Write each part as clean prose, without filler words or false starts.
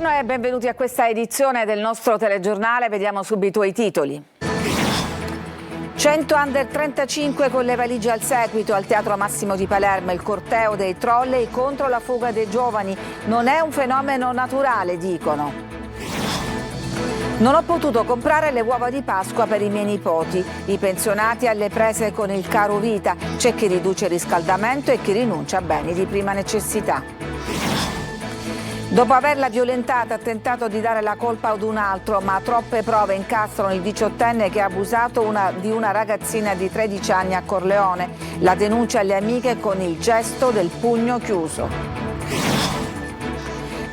Buongiorno e benvenuti a questa edizione del nostro telegiornale. Vediamo subito i titoli. 100 under 35 con le valigie al seguito al Teatro Massimo di Palermo. Il corteo dei trolley contro la fuga dei giovani. Non è un fenomeno naturale, dicono. Non ho potuto comprare le uova di Pasqua per i miei nipoti. I pensionati alle prese con il caro vita. C'è chi riduce il riscaldamento e chi rinuncia a beni di prima necessità. Dopo averla violentata ha tentato di dare la colpa ad un altro, ma troppe prove incastrano il 18enne che ha abusato di una ragazzina di 13 anni a Corleone. La denuncia alle amiche con il gesto del pugno chiuso.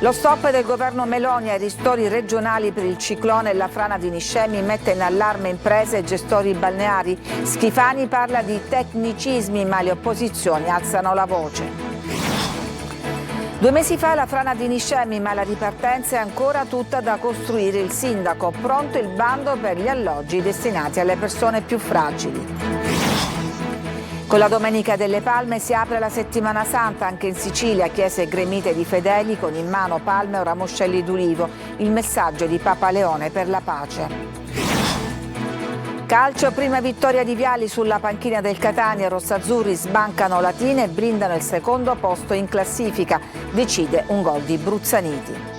Lo stop del governo Meloni ai ristori regionali per il ciclone e la frana di Niscemi mette in allarme imprese e gestori balneari. Schifani parla di tecnicismi, ma le opposizioni alzano la voce. 2 mesi fa la frana di Niscemi, ma la ripartenza è ancora tutta da costruire. Il sindaco, pronto il bando per gli alloggi destinati alle persone più fragili. Con la Domenica delle Palme si apre la Settimana Santa anche in Sicilia, chiese gremite di fedeli con in mano palme o ramoscelli d'ulivo. Il messaggio di Papa Leone per la pace. Calcio, prima vittoria di Viali sulla panchina del Catania. Rossazzurri sbancano Latina e blindano il secondo posto in classifica. Decide un gol di Bruzzaniti.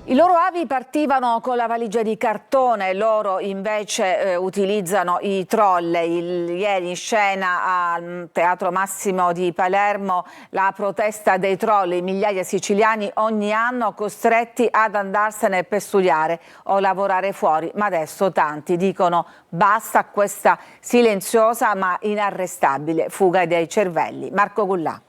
I loro avi partivano con la valigia di cartone, loro invece utilizzano i trolley. Ieri in scena al Teatro Massimo di Palermo la protesta dei trolley, migliaia siciliani ogni anno costretti ad andarsene per studiare o lavorare fuori, ma adesso tanti dicono basta a questa silenziosa ma inarrestabile fuga dei cervelli. Marco Gullà.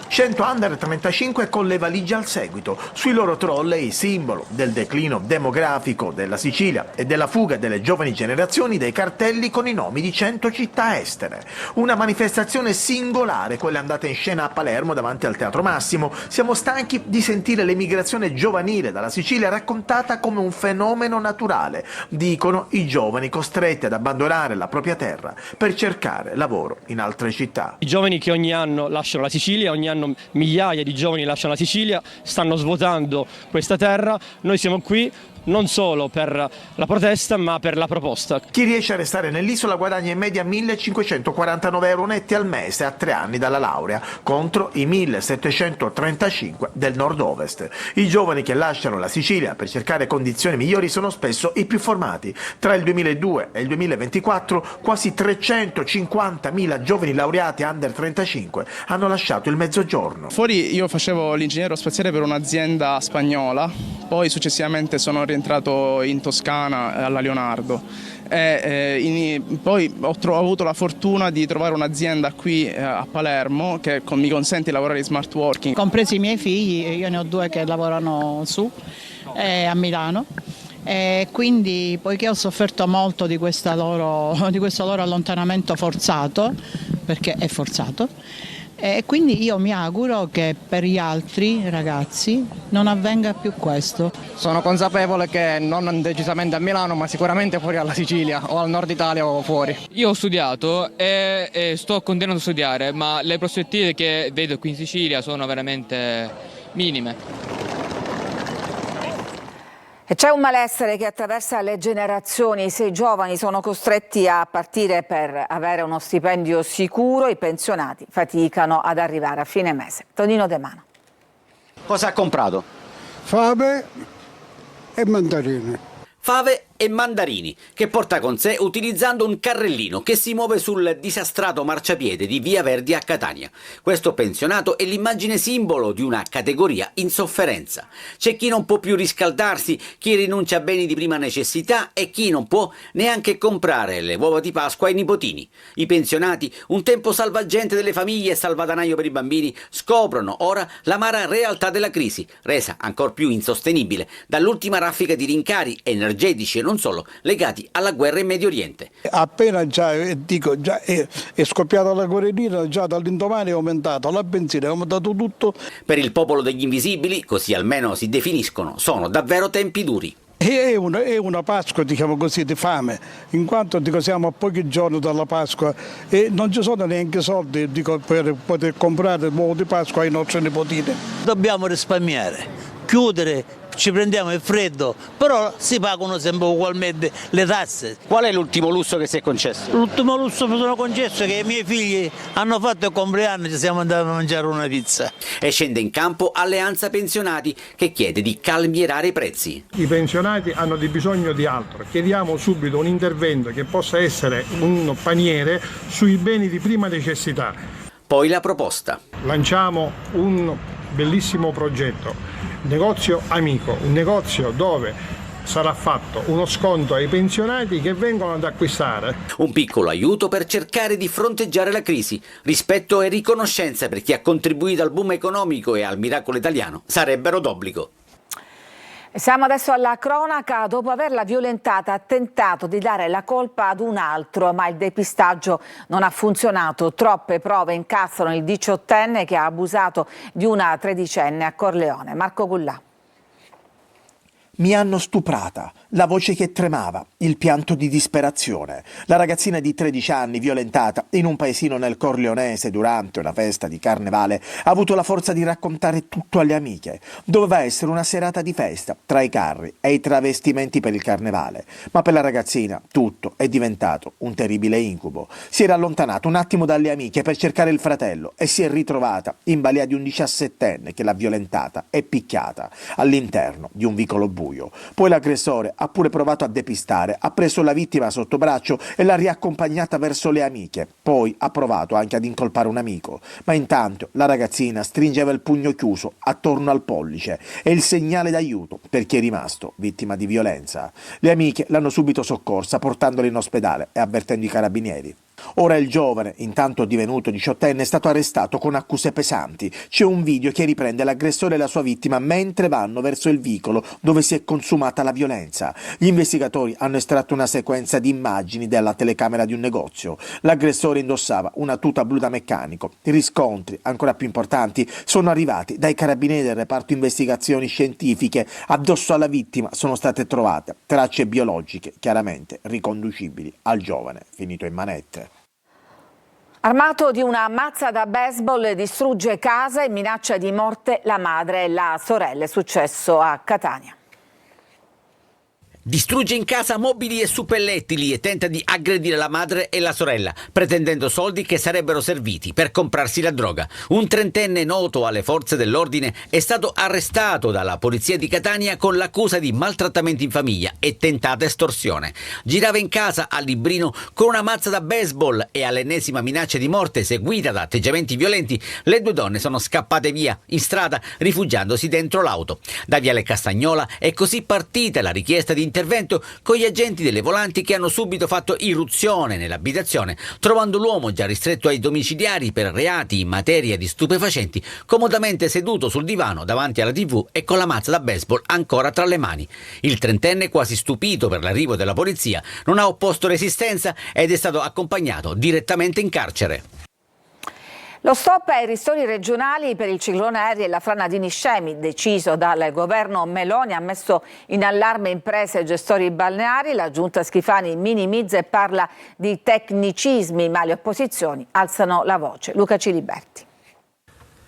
100 under 35 con le valigie al seguito, sui loro trolley simbolo del declino demografico della Sicilia e della fuga delle giovani generazioni dei cartelli con i nomi di 100 città estere. Una manifestazione singolare, quella andata in scena a Palermo davanti al Teatro Massimo. Siamo stanchi di sentire l'emigrazione giovanile dalla Sicilia raccontata come un fenomeno naturale, dicono i giovani costretti ad abbandonare la propria terra per cercare lavoro in altre città. I giovani che ogni anno lasciano la Sicilia, ogni anno migliaia di giovani lasciano la Sicilia, stanno svuotando questa terra. Noi siamo qui non solo per la protesta ma per la proposta. Chi riesce a restare nell'isola guadagna in media 1.549 euro netti al mese a 3 anni dalla laurea, contro i 1.735 del nord-ovest. I giovani che lasciano la Sicilia per cercare condizioni migliori sono spesso i più formati. Tra il 2002 e il 2024 quasi 350.000 giovani laureati under 35 hanno lasciato il mezzogiorno. Fuori io facevo l'ingegnere spaziale per un'azienda spagnola, poi successivamente sono rientrato in Toscana alla Leonardo e poi ho avuto la fortuna di trovare un'azienda qui a Palermo che mi consente di lavorare in smart working. Compresi i miei figli, io ne ho 2 che lavorano su a Milano. E quindi, poiché ho sofferto molto di questo loro allontanamento forzato, perché è forzato, e quindi io mi auguro che per gli altri ragazzi non avvenga più questo. Sono consapevole che non decisamente a Milano, ma sicuramente fuori alla Sicilia o al nord Italia o fuori. Io ho studiato e sto continuando a studiare, ma le prospettive che vedo qui in Sicilia sono veramente minime. E c'è un malessere che attraversa le generazioni. Se i giovani sono costretti a partire per avere uno stipendio sicuro, i pensionati faticano ad arrivare a fine mese. Tonino De Mano. Cosa ha comprato? Fave e mandarine. Fave e mandarini, che porta con sé utilizzando un carrellino che si muove sul disastrato marciapiede di Via Verdi a Catania. Questo pensionato è l'immagine simbolo di una categoria in sofferenza. C'è chi non può più riscaldarsi, chi rinuncia a beni di prima necessità e chi non può neanche comprare le uova di Pasqua ai nipotini. I pensionati, un tempo salvagente delle famiglie e salvadanaio per i bambini, scoprono ora l'amara realtà della crisi, resa ancor più insostenibile dall'ultima raffica di rincari energetici e non solo, legati alla guerra in Medio Oriente. Appena è scoppiata la guerrina, già dall'indomani è aumentato la benzina, è aumentato tutto. Per il popolo degli invisibili, così almeno si definiscono, sono davvero tempi duri. è una Pasqua, diciamo così, di fame, in quanto siamo a pochi giorni dalla Pasqua e non ci sono neanche soldi per poter comprare l'uovo di Pasqua ai nostri nipotini. Dobbiamo risparmiare, chiudere, ci prendiamo il freddo, però si pagano sempre ugualmente le tasse. Qual è l'ultimo lusso che si è concesso? L'ultimo lusso mi sono concesso che i miei figli hanno fatto il compleanno e ci siamo andati a mangiare una pizza. E scende in campo Alleanza Pensionati che chiede di calmierare i prezzi. I pensionati hanno bisogno di altro, chiediamo subito un intervento che possa essere un paniere sui beni di prima necessità. Poi la proposta. Lanciamo un bellissimo progetto. Negozio amico, un negozio dove sarà fatto uno sconto ai pensionati che vengono ad acquistare. Un piccolo aiuto per cercare di fronteggiare la crisi. Rispetto e riconoscenza per chi ha contribuito al boom economico e al miracolo italiano sarebbero d'obbligo. Siamo adesso alla cronaca. Dopo averla violentata ha tentato di dare la colpa ad un altro, ma il depistaggio non ha funzionato. Troppe prove incassano il 18enne che ha abusato di una 13enne a Corleone. Marco Gullà. Mi hanno stuprata, la voce che tremava, il pianto di disperazione. La ragazzina di 13 anni violentata in un paesino nel Corleonese durante una festa di carnevale ha avuto la forza di raccontare tutto alle amiche. Doveva essere una serata di festa tra i carri e i travestimenti per il carnevale, ma per la ragazzina tutto è diventato un terribile incubo. Si era allontanata un attimo dalle amiche per cercare il fratello e si è ritrovata in balia di un 17enne che l'ha violentata e picchiata all'interno di un vicolo buio. Poi l'aggressore ha pure provato a depistare, ha preso la vittima sotto braccio e l'ha riaccompagnata verso le amiche. Poi ha provato anche ad incolpare un amico, ma intanto la ragazzina stringeva il pugno chiuso attorno al pollice, è il segnale d'aiuto per chi è rimasto vittima di violenza. Le amiche l'hanno subito soccorsa portandola in ospedale e avvertendo i carabinieri. Ora il giovane, intanto divenuto 18enne, è stato arrestato con accuse pesanti. C'è un video che riprende l'aggressore e la sua vittima mentre vanno verso il vicolo dove si è consumata la violenza. Gli investigatori hanno estratto una sequenza di immagini dalla telecamera di un negozio. L'aggressore indossava una tuta blu da meccanico. I riscontri, ancora più importanti, sono arrivati dai carabinieri del reparto investigazioni scientifiche. Addosso alla vittima sono state trovate tracce biologiche chiaramente riconducibili al giovane finito in manette. Armato di una mazza da baseball distrugge casa e minaccia di morte la madre e la sorella. È successo a Catania. Distrugge in casa mobili e suppellettili e tenta di aggredire la madre e la sorella, pretendendo soldi che sarebbero serviti per comprarsi la droga. Un trentenne noto alle forze dell'ordine è stato arrestato dalla polizia di Catania con l'accusa di maltrattamento in famiglia e tentata estorsione. Girava in casa a Librino con una mazza da baseball e all'ennesima minaccia di morte seguita da atteggiamenti violenti, le due donne sono scappate via in strada rifugiandosi dentro l'auto. Da Viale Castagnola è così partita la richiesta di intervento con gli agenti delle volanti che hanno subito fatto irruzione nell'abitazione, trovando l'uomo già ristretto ai domiciliari per reati in materia di stupefacenti, comodamente seduto sul divano davanti alla TV e con la mazza da baseball ancora tra le mani. Il trentenne, quasi stupito per l'arrivo della polizia, non ha opposto resistenza ed è stato accompagnato direttamente in carcere. Lo stop ai ristori regionali per il ciclone Harry e la frana di Niscemi, deciso dal governo Meloni, ha messo in allarme imprese e gestori balneari. La giunta Schifani minimizza e parla di tecnicismi, ma le opposizioni alzano la voce. Luca Ciliberti.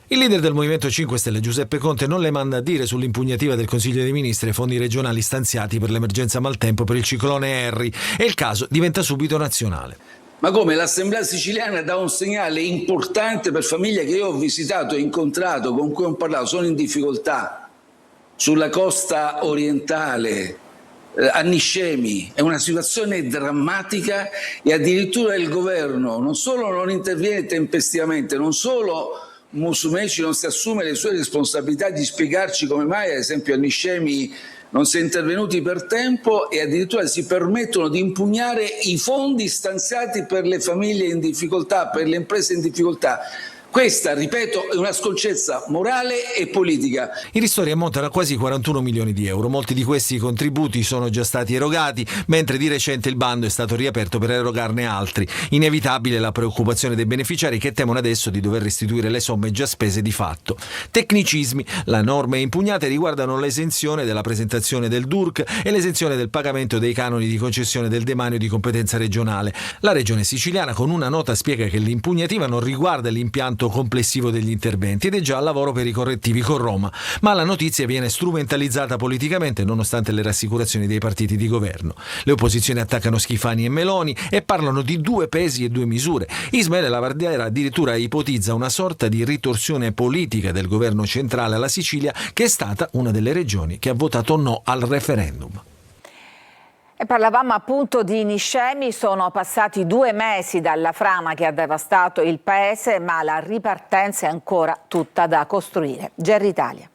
Il leader del Movimento 5 Stelle Giuseppe Conte non le manda a dire sull'impugnativa del Consiglio dei Ministri ai fondi regionali stanziati per l'emergenza maltempo per il ciclone Harry e il caso diventa subito nazionale. Ma come l'Assemblea siciliana dà un segnale importante per famiglie che io ho visitato e incontrato, con cui ho parlato, sono in difficoltà sulla costa orientale, a Niscemi, è una situazione drammatica e addirittura il governo non solo non interviene tempestivamente, non solo Musumeci non si assume le sue responsabilità di spiegarci come mai ad esempio a Niscemi non si è intervenuti per tempo e addirittura si permettono di impugnare i fondi stanziati per le famiglie in difficoltà, per le imprese in difficoltà. Questa, ripeto, è una sconcezza morale e politica. I ristori ammontano a quasi 41 milioni di euro. Molti di questi contributi sono già stati erogati, mentre di recente il bando è stato riaperto per erogarne altri. Inevitabile la preoccupazione dei beneficiari che temono adesso di dover restituire le somme già spese di fatto. Tecnicismi: le norme impugnate riguardano l'esenzione della presentazione del DURC e l'esenzione del pagamento dei canoni di concessione del demanio di competenza regionale. La Regione Siciliana con una nota spiega che l'impugnativa non riguarda l'impianto complessivo degli interventi ed è già al lavoro per i correttivi con Roma, ma la notizia viene strumentalizzata politicamente nonostante le rassicurazioni dei partiti di governo. Le opposizioni attaccano Schifani e Meloni e parlano di 2 pesi e 2 misure. Ismaele Lavardiera addirittura ipotizza una sorta di ritorsione politica del governo centrale alla Sicilia, che è stata una delle regioni che ha votato no al referendum. E parlavamo appunto di Niscemi, sono passati 2 mesi dalla frana che ha devastato il paese, ma la ripartenza è ancora tutta da costruire. Gerry Italia.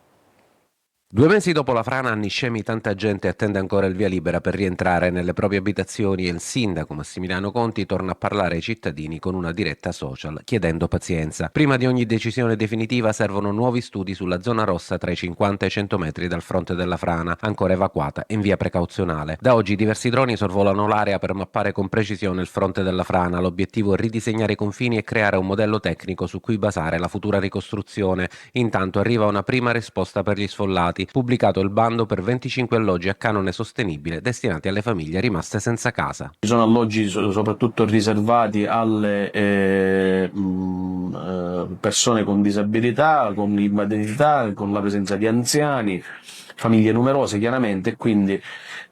2 mesi dopo la frana a Niscemi tanta gente attende ancora il via libera per rientrare nelle proprie abitazioni e il sindaco Massimiliano Conti torna a parlare ai cittadini con una diretta social chiedendo pazienza. Prima di ogni decisione definitiva servono nuovi studi sulla zona rossa tra i 50 e i 100 metri dal fronte della frana, ancora evacuata in via precauzionale. Da oggi diversi droni sorvolano l'area per mappare con precisione il fronte della frana. L'obiettivo è ridisegnare i confini e creare un modello tecnico su cui basare la futura ricostruzione. Intanto arriva una prima risposta per gli sfollati. Pubblicato il bando per 25 alloggi a canone sostenibile destinati alle famiglie rimaste senza casa. Ci sono alloggi soprattutto riservati alle persone con disabilità, con invalidità, con la presenza di anziani, famiglie numerose chiaramente, quindi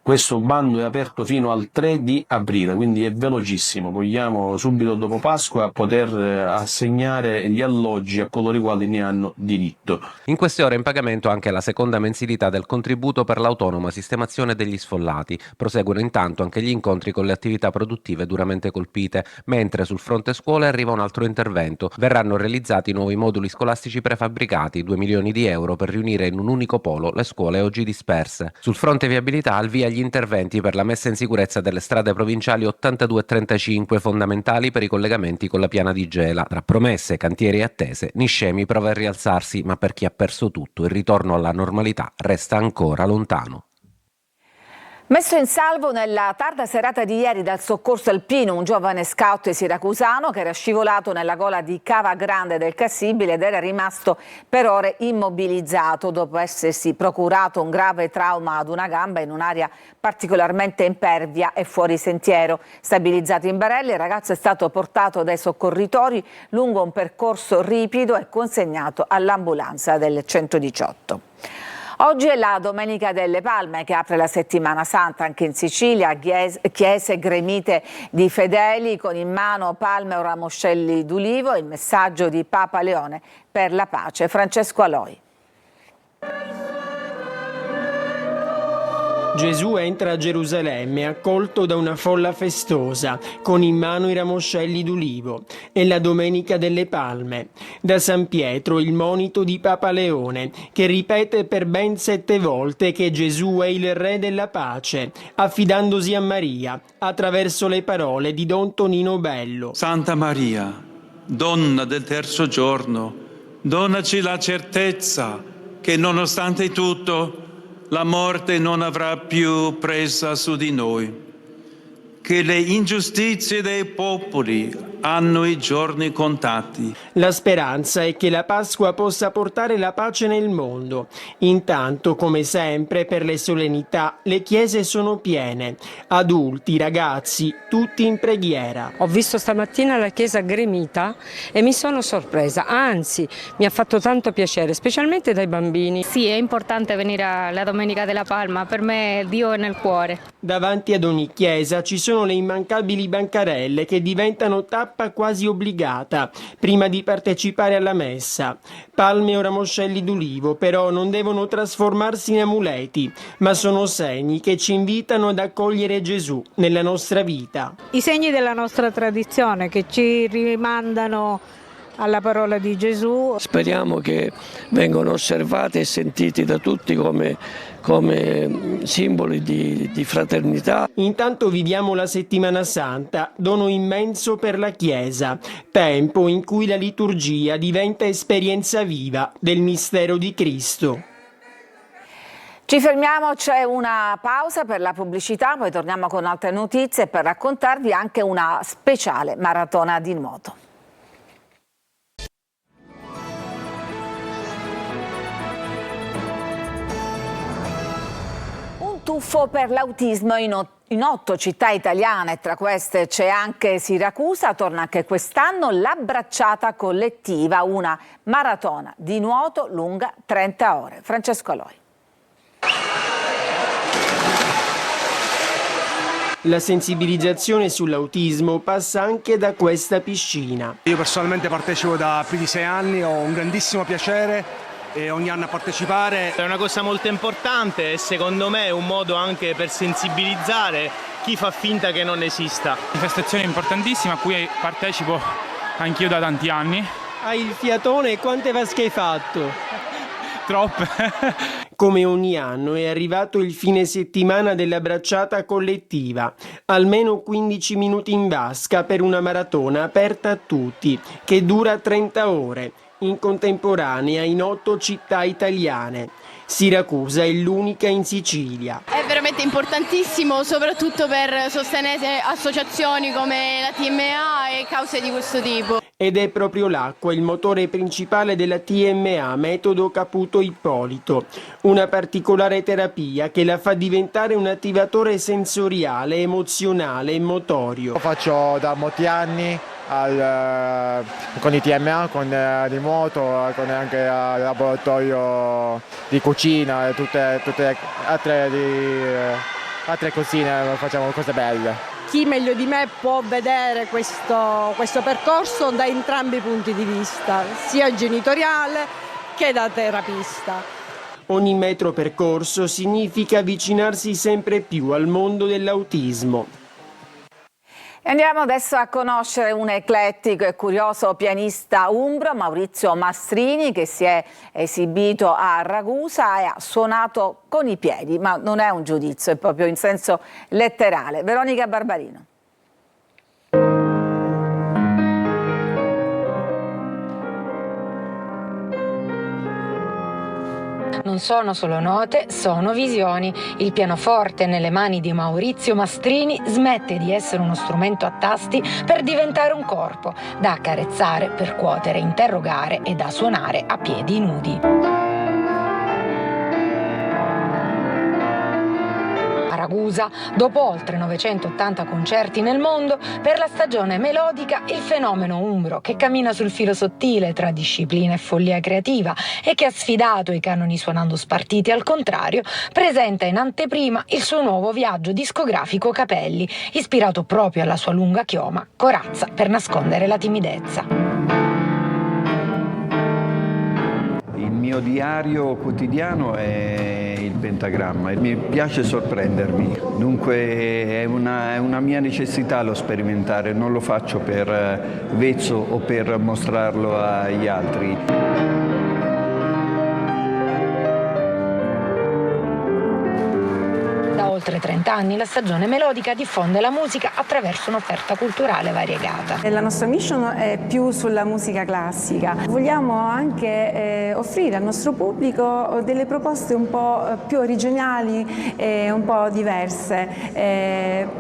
questo bando è aperto fino al 3 di aprile, quindi è velocissimo. Vogliamo subito dopo Pasqua poter assegnare gli alloggi a coloro i quali ne hanno diritto. In queste ore in pagamento anche la seconda mensilità del contributo per l'autonoma sistemazione degli sfollati. Proseguono intanto anche gli incontri con le attività produttive duramente colpite, mentre sul fronte scuole arriva un altro intervento. Verranno realizzati nuovi moduli scolastici prefabbricati, 2 milioni di euro per riunire in un unico polo le scuole oggi disperse. Sul fronte viabilità al via gli interventi per la messa in sicurezza delle strade provinciali 82 e 35, fondamentali per i collegamenti con la piana di Gela. Tra promesse, cantieri e attese, Niscemi prova a rialzarsi, ma per chi ha perso tutto il ritorno alla normalità resta ancora lontano. Messo in salvo nella tarda serata di ieri dal soccorso alpino un giovane scout siracusano che era scivolato nella gola di Cava Grande del Cassibile ed era rimasto per ore immobilizzato dopo essersi procurato un grave trauma ad una gamba in un'area particolarmente impervia e fuori sentiero. Stabilizzato in barelle, il ragazzo è stato portato dai soccorritori lungo un percorso ripido e consegnato all'ambulanza del 118. Oggi è la Domenica delle Palme che apre la settimana santa anche in Sicilia, chiese gremite di fedeli con in mano palme o ramoscelli d'ulivo, il messaggio di Papa Leone per la pace. Francesco Aloi. Gesù entra a Gerusalemme accolto da una folla festosa, con in mano i ramoscelli d'ulivo. È la Domenica delle Palme. Da San Pietro il monito di Papa Leone, che ripete per ben 7 volte che Gesù è il Re della pace, affidandosi a Maria, attraverso le parole di Don Tonino Bello. Santa Maria, donna del terzo giorno, donaci la certezza che nonostante tutto la morte non avrà più presa su di noi, che le ingiustizie dei popoli hanno i giorni contati. La speranza è che la Pasqua possa portare la pace nel mondo. Intanto, come sempre, per le solennità le chiese sono piene. Adulti, ragazzi, tutti in preghiera. Ho visto stamattina la chiesa gremita e mi sono sorpresa, anzi mi ha fatto tanto piacere, specialmente dai bambini. Sì, è importante venire alla Domenica della Palma, per me Dio è nel cuore. Davanti ad ogni chiesa ci sono le immancabili bancarelle che diventano tappa quasi obbligata prima di partecipare alla messa. Palme o ramoscelli d'ulivo però non devono trasformarsi in amuleti, ma sono segni che ci invitano ad accogliere Gesù nella nostra vita. I segni della nostra tradizione che ci rimandano alla parola di Gesù. Speriamo che vengano osservati e sentiti da tutti come simboli di fraternità. Intanto viviamo la Settimana Santa, dono immenso per la Chiesa, tempo in cui la liturgia diventa esperienza viva del mistero di Cristo. Ci fermiamo, c'è una pausa per la pubblicità, poi torniamo con altre notizie per raccontarvi anche una speciale maratona di nuoto. Un tuffo per l'autismo in 8 città italiane, tra queste c'è anche Siracusa. Torna anche quest'anno la bracciata collettiva, una maratona di nuoto lunga 30 ore. Francesco Aloi. La sensibilizzazione sull'autismo passa anche da questa piscina. Io personalmente partecipo da più di 6 anni, ho un grandissimo piacere e ogni anno a partecipare. È una cosa molto importante e secondo me è un modo anche per sensibilizzare chi fa finta che non esista. Manifestazione importantissima a cui partecipo anch'io da tanti anni. Hai il fiatone, quante vasche hai fatto? Troppe. Come ogni anno è arrivato il fine settimana della bracciata collettiva, almeno 15 minuti in vasca per una maratona aperta a tutti, che dura 30 ore, in contemporanea in 8 città italiane. Siracusa è l'unica in Sicilia. È veramente importantissimo, soprattutto per sostenere associazioni come la TMA e cause di questo tipo. Ed è proprio l'acqua il motore principale della TMA, metodo Caputo Ippolito, una particolare terapia che la fa diventare un attivatore sensoriale, emozionale e motorio. Lo faccio da molti anni con i TMA, con di nuoto, con anche il laboratorio di cucina e tutte altre cosine, facciamo cose belle. Chi meglio di me può vedere questo percorso da entrambi i punti di vista, sia genitoriale che da terapista. Ogni metro percorso significa avvicinarsi sempre più al mondo dell'autismo. Andiamo adesso a conoscere un eclettico e curioso pianista umbro, Maurizio Mastrini, che si è esibito a Ragusa e ha suonato con i piedi, ma non è un giudizio, è proprio in senso letterale. Veronica Barbarino. Non sono solo note, sono visioni. Il pianoforte nelle mani di Maurizio Mastrini smette di essere uno strumento a tasti per diventare un corpo, da accarezzare, percuotere, interrogare e da suonare a piedi nudi. A Ragusa, dopo oltre 980 concerti nel mondo, per la stagione melodica il fenomeno umbro, che cammina sul filo sottile tra disciplina e follia creativa e che ha sfidato i canoni suonando spartiti al contrario, presenta in anteprima il suo nuovo viaggio discografico Capelli, ispirato proprio alla sua lunga chioma, corazza per nascondere la timidezza. Il mio diario quotidiano è il pentagramma e mi piace sorprendermi, dunque è una mia necessità lo sperimentare, non lo faccio per vezzo o per mostrarlo agli altri. Da oltre 30 anni la stagione melodica diffonde la musica attraverso un'offerta culturale variegata. La nostra mission è più sulla musica classica. Vogliamo anche offrire al nostro pubblico delle proposte un po' più originali e un po' diverse,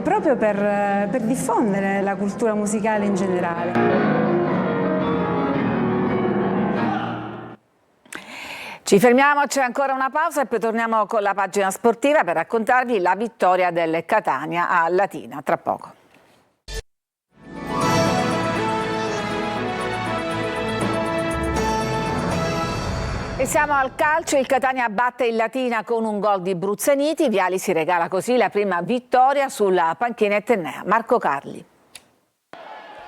proprio per diffondere la cultura musicale in generale. Ci fermiamo, c'è ancora una pausa e poi torniamo con la pagina sportiva per raccontarvi la vittoria del Catania a Latina, tra poco. E siamo al calcio, il Catania batte il Latina con un gol di Bruzzeniti, Viali si regala così la prima vittoria sulla panchina etnea. Marco Carli.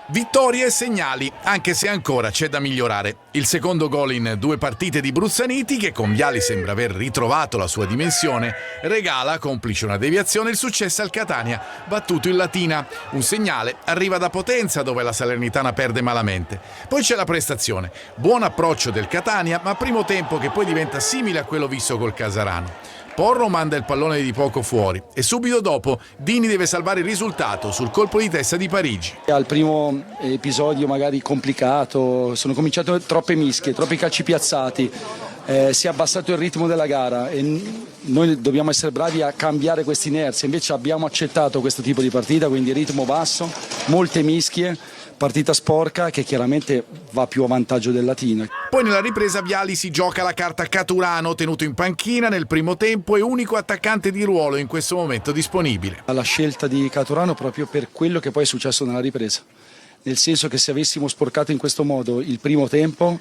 Vittorie e segnali, anche se ancora c'è da migliorare. Il secondo gol in 2 partite di Bruzzaniti, che con Viali sembra aver ritrovato la sua dimensione, regala, complice una deviazione, il successo al Catania, battuto in Latina. Un segnale arriva da Potenza, dove la Salernitana perde malamente. Poi c'è la prestazione. Buon approccio del Catania, ma primo tempo che poi diventa simile a quello visto col Casarano. Porro manda il pallone di poco fuori e subito dopo Dini deve salvare il risultato sul colpo di testa di Parigi. Al primo episodio magari complicato, sono cominciate troppe mischie, troppi calci piazzati, si è abbassato il ritmo della gara e noi dobbiamo essere bravi a cambiare questa inerzia, invece abbiamo accettato questo tipo di partita, quindi ritmo basso, molte mischie, partita sporca che chiaramente va più a vantaggio del Latino. Poi nella ripresa Viali si gioca la carta Caturano, tenuto in panchina nel primo tempo e unico attaccante di ruolo in questo momento disponibile. La scelta di Caturano proprio per quello che poi è successo nella ripresa, nel senso che se avessimo sporcato in questo modo il primo tempo,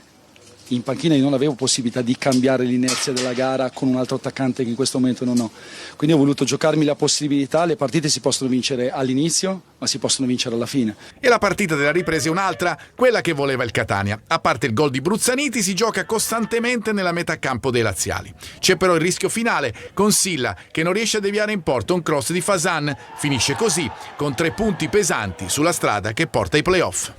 in panchina io non avevo possibilità di cambiare l'inerzia della gara con un altro attaccante che in questo momento non ho. Quindi ho voluto giocarmi la possibilità, le partite si possono vincere all'inizio, ma si possono vincere alla fine. E la partita della ripresa è un'altra, quella che voleva il Catania. A parte il gol di Bruzzaniti, si gioca costantemente nella metà campo dei laziali. C'è però il rischio finale, con Silla che non riesce a deviare in porta un cross di Fasan. Finisce così, con 3 punti pesanti sulla strada che porta ai play-off.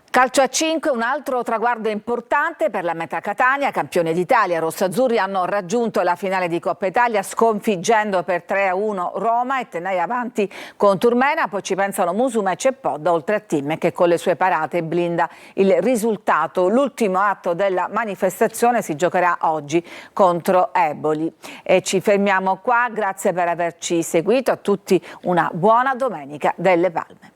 Calcio a 5, un altro traguardo importante per la Meta Catania, campione d'Italia. Rossazzurri hanno raggiunto la finale di Coppa Italia sconfiggendo per 3-1 Roma e Tenai avanti con Turmena, poi ci pensano Musuma e Ceppoda, oltre a Tim che con le sue parate blinda il risultato. L'ultimo atto della manifestazione si giocherà oggi contro Eboli. E ci fermiamo qua, grazie per averci seguito, a tutti una buona domenica delle Palme.